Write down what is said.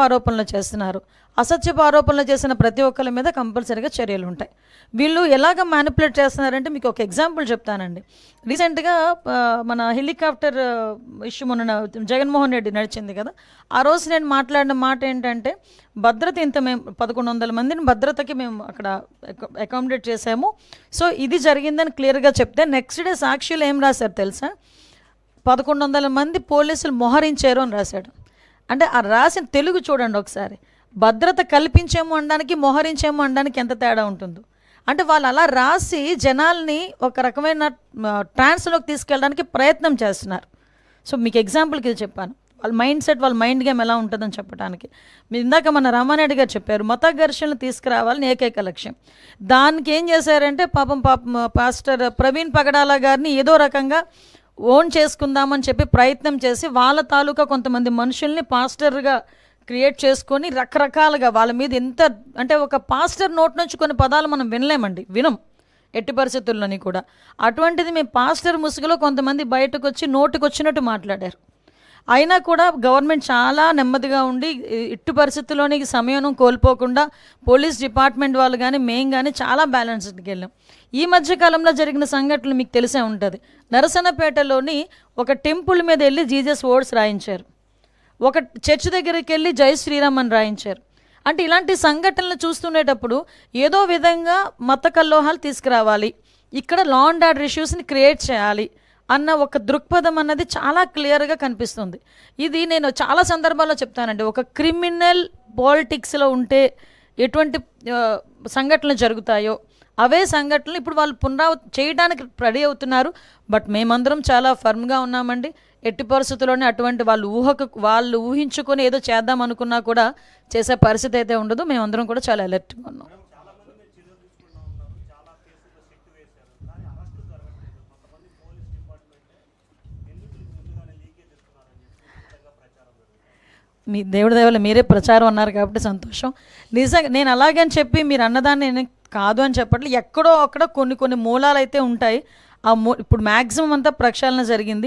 ఆరోపణలు చేస్తున్నారు. అసత్యపు ఆరోపణలు చేసిన ప్రతి ఒక్కరి మీద కంపల్సరీగా చర్యలు ఉంటాయి. వీళ్ళు ఎలాగ మ్యానిపులేట్ చేస్తున్నారంటే మీకు ఒక ఎగ్జాంపుల్ చెప్తానండి. రీసెంట్గా మన హెలికాప్టర్ ఇష్యూ మొన్న జగన్మోహన్ రెడ్డి నడిచింది కదా, ఆ రోజు నేను మాట్లాడిన మాట ఏంటంటే భద్రత ఇంత మేము 1100 మందిని భద్రతకి మేము అక్కడ అకామిడేట్ చేసాము, సో ఇది జరిగిందని క్లియర్గా చెప్తే నెక్స్ట్ డే సాక్షిలో ఏం రాశారు తెలుసా, 1100 మంది పోలీసులు మోహరించారు అని రాశాడు. అంటే ఆ రాసిన తెలుగు చూడండి ఒకసారి. భద్రత కల్పించేమో అనడానికి మోహరించేమో అనడానికి ఎంత తేడా ఉంటుందో. అంటే వాళ్ళు అలా రాసి జనాల్ని ఒక రకమైన ట్రాన్స్లోకి తీసుకెళ్ళడానికి ప్రయత్నం చేస్తున్నారు. సో మీకు ఎగ్జాంపుల్కి ఇది చెప్పాను, వాళ్ళ మైండ్ సెట్, వాళ్ళ మైండ్ గేమ్ ఎలా ఉంటుందని చెప్పడానికి. మీరు ఇందాక మన రామారెడ్డి గారు చెప్పారు మత ఘర్షణలు తీసుకురావాలని ఏకైక లక్ష్యం. దానికి ఏం చేశారంటే పాపం పాస్టర్ ప్రవీణ్ పగడాల గారిని ఏదో రకంగా ఓన్ చేసుకుందామని చెప్పి ప్రయత్నం చేసి వాళ్ళ తాలూకా కొంతమంది మనుషుల్ని పాస్టర్గా క్రియేట్ చేసుకొని రకరకాలుగా వాళ్ళ మీద ఎంత అంటే ఒక పాస్టర్ నోట్ నుంచి కొన్ని పదాలు మనం వినం ఎట్టి పరిస్థితుల్లోని కూడా. అటువంటిది మేము పాస్టర్ ముసుగులో కొంతమంది బయటకు వచ్చి నోటికి వచ్చినట్టు మాట్లాడారు. అయినా కూడా గవర్నమెంట్ చాలా నెమ్మదిగా ఉండి ఇట్టి పరిస్థితుల్లోని సమయం కోల్పోకుండా పోలీస్ డిపార్ట్మెంట్ వాళ్ళు కానీ మేము కానీ చాలా బ్యాలెన్స్డ్కి వెళ్ళాం. ఈ మధ్యకాలంలో జరిగిన సంఘటనలు మీకు తెలిసే ఉంటుంది. నరసన్నపేటలోని ఒక టెంపుల్ మీద వెళ్ళి జీసస్ వర్డ్స్ రాయించారు, ఒక చర్చ్ దగ్గరికి వెళ్ళి జై శ్రీరామ్ అని రాయించారు. అంటే ఇలాంటి సంఘటనలు చూస్తుండేటప్పుడు ఏదో విధంగా మత కల్లోహాలు తీసుకురావాలి, ఇక్కడ లా అండ్ ఆర్డర్ ఇష్యూస్ని క్రియేట్ చేయాలి అన్న ఒక దృక్పథం అన్నది చాలా క్లియర్గా కనిపిస్తుంది. ఇది నేను చాలా సందర్భాల్లో చెప్తానండి. ఒక క్రిమినల్ పాలిటిక్స్లో ఉంటే ఎటువంటి సంఘటనలు జరుగుతాయో అవే సంఘటనలు ఇప్పుడు వాళ్ళు చేయడానికి రెడీ అవుతున్నారు. బట్ మేమందరం చాలా ఫర్మ్గా ఉన్నామండి. ఎట్టి పరిస్థితుల్లోనే అటువంటి వాళ్ళు ఊహించుకొని ఏదో చేద్దాం అనుకున్నా కూడా చేసే పరిస్థితి అయితే ఉండదు. మేమందరం కూడా చాలా అలర్ట్గా ఉన్నాం. మీ దేవుడి దయవల్ల మీరే ప్రచారం అన్నారు కాబట్టి సంతోషం. నిజంగా నేను అలాగని చెప్పి మీరు అన్నదాన్ని నేను కాదు అని చెప్పట్లేదు. ఎక్కడో అక్కడ కొన్ని మూలాలు అయితే ఉంటాయి. ఇప్పుడు మ్యాక్సిమం అంతా ప్రక్షాళన జరిగింది.